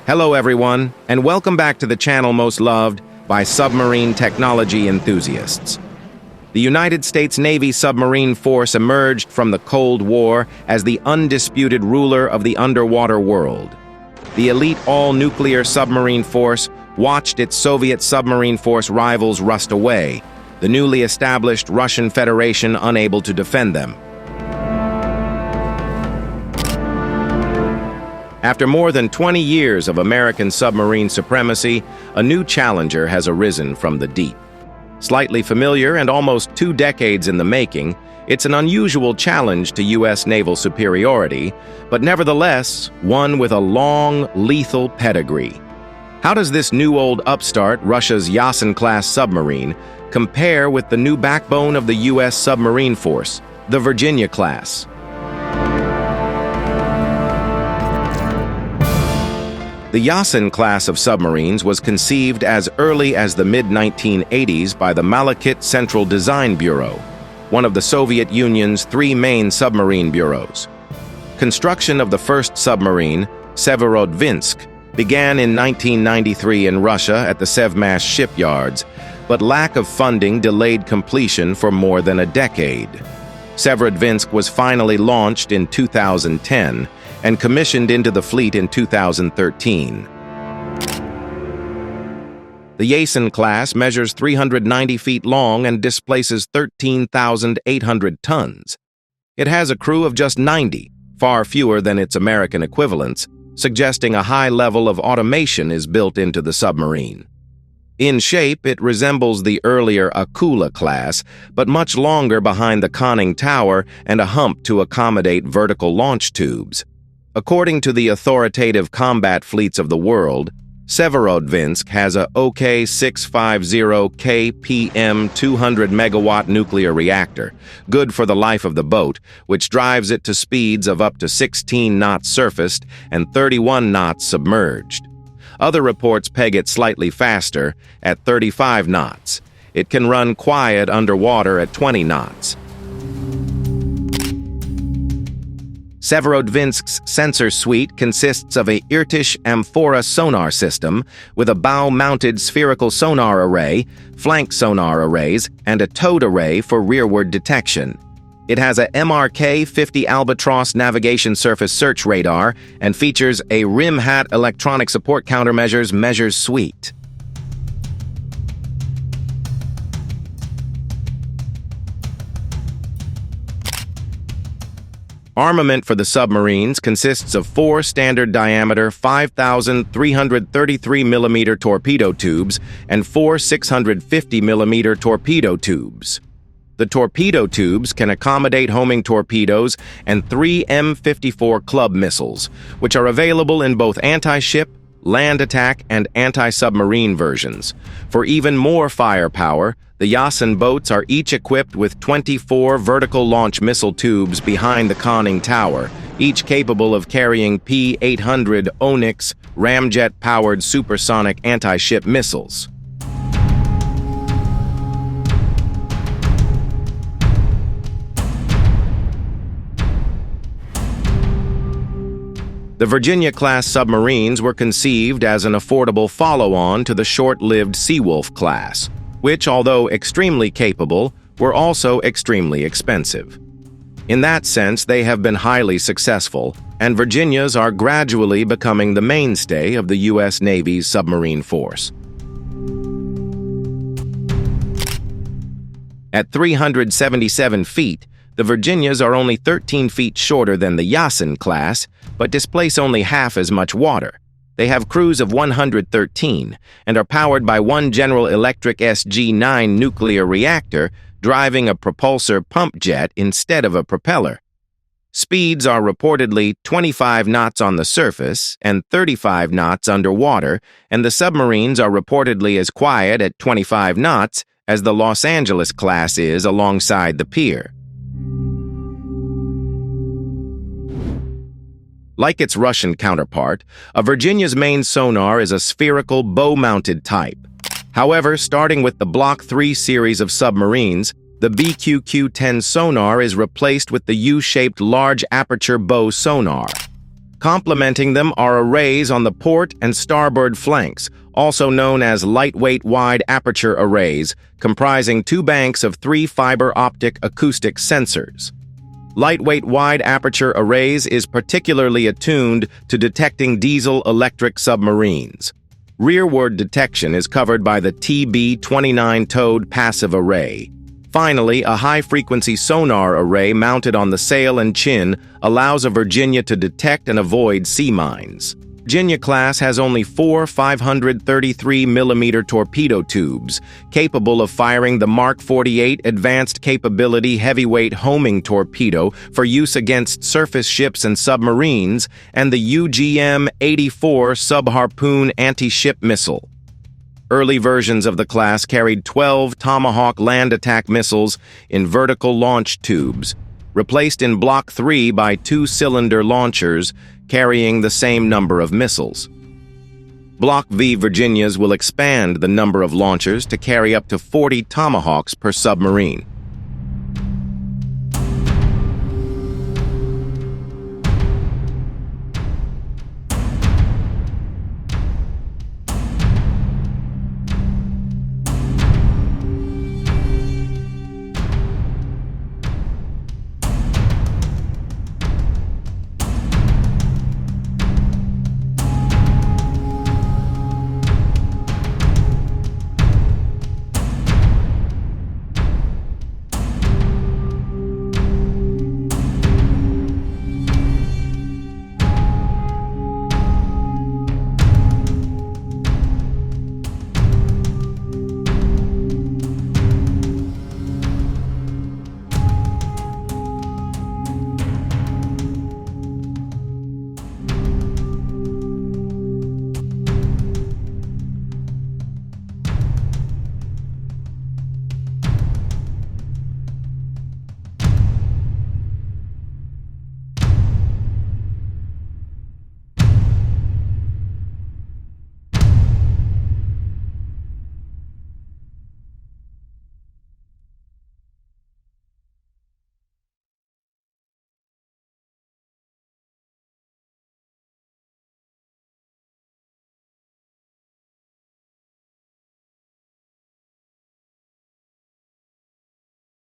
Hello everyone, and welcome back to the channel most loved by submarine technology enthusiasts. The United States Navy submarine force emerged from the Cold War as the undisputed ruler of the underwater world. The elite all-nuclear submarine force watched its Soviet submarine force rivals rust away, the newly established Russian Federation unable to defend them. After more than 20 years of American submarine supremacy, a new challenger has arisen from the deep. Slightly familiar and almost 2 decades in the making, it's an unusual challenge to U.S. naval superiority, but nevertheless, one with a long, lethal pedigree. How does this new old upstart, Russia's Yasen-class submarine, compare with the new backbone of the U.S. submarine force, the Virginia-class? The Yasen class of submarines was conceived as early as the mid-1980s by the Malakit Central Design Bureau, one of the Soviet Union's 3 main submarine bureaus. Construction of the first submarine, Severodvinsk, began in 1993 in Russia at the Sevmash shipyards, but lack of funding delayed completion for more than a decade. Severodvinsk was finally launched in 2010, and commissioned into the fleet in 2013. The Yasen class measures 390 feet long and displaces 13,800 tons. It has a crew of just 90, far fewer than its American equivalents, suggesting a high level of automation is built into the submarine. In shape, it resembles the earlier Akula class, but much longer behind the conning tower and a hump to accommodate vertical launch tubes. According to the authoritative combat fleets of the world, Severodvinsk has a OK-650 KPM 200-megawatt nuclear reactor, good for the life of the boat, which drives it to speeds of up to 16 knots surfaced and 31 knots submerged. Other reports peg it slightly faster, at 35 knots. It can run quiet underwater at 20 knots. Severodvinsk's sensor suite consists of a Irtysh amphora sonar system with a bow-mounted spherical sonar array, flank sonar arrays, and a towed array for rearward detection. It has a MRK-50 Albatross navigation surface search radar and features a RIM-HAT electronic support countermeasures measures suite. Armament for the submarines consists of 4 standard-diameter 5,333mm torpedo tubes and 4 650mm torpedo tubes. The torpedo tubes can accommodate homing torpedoes and 3 M54 club missiles, which are available in both anti-ship, land attack, and anti-submarine versions. For even more firepower, the Yasen boats are each equipped with 24 vertical launch missile tubes behind the conning tower, each capable of carrying P-800 Onyx ramjet-powered supersonic anti-ship missiles. The Virginia-class submarines were conceived as an affordable follow-on to the short-lived Seawolf class, which, although extremely capable, were also extremely expensive. In that sense, they have been highly successful, and Virginias are gradually becoming the mainstay of the U.S. Navy's submarine force. At 377 feet, the Virginias are only 13 feet shorter than the Yasen class, but displace only half as much water. They have crews of 113 and are powered by one General Electric SG-9 nuclear reactor driving a propulsor pump jet instead of a propeller. Speeds are reportedly 25 knots on the surface and 35 knots underwater, and the submarines are reportedly as quiet at 25 knots as the Los Angeles class is alongside the pier. Like its Russian counterpart, a Virginia's main sonar is a spherical bow-mounted type. However, starting with the Block 3 series of submarines, the BQQ-10 sonar is replaced with the U-shaped large aperture bow sonar. Complementing them are arrays on the port and starboard flanks, also known as lightweight wide aperture arrays, comprising 2 banks of 3 fiber optic acoustic sensors. Lightweight wide aperture arrays is particularly attuned to detecting diesel-electric submarines. Rearward detection is covered by the TB-29 towed passive array. Finally, a high-frequency sonar array mounted on the sail and chin allows a Virginia to detect and avoid sea mines. Virginia class has only 4 533mm torpedo tubes, capable of firing the Mark 48 Advanced Capability Heavyweight Homing Torpedo for use against surface ships and submarines, and the UGM-84 Sub-Harpoon Anti-Ship Missile. Early versions of the class carried 12 Tomahawk land attack missiles in vertical launch tubes, replaced in Block 3 by 2-cylinder launchers carrying the same number of missiles. Block V Virginias will expand the number of launchers to carry up to 40 Tomahawks per submarine.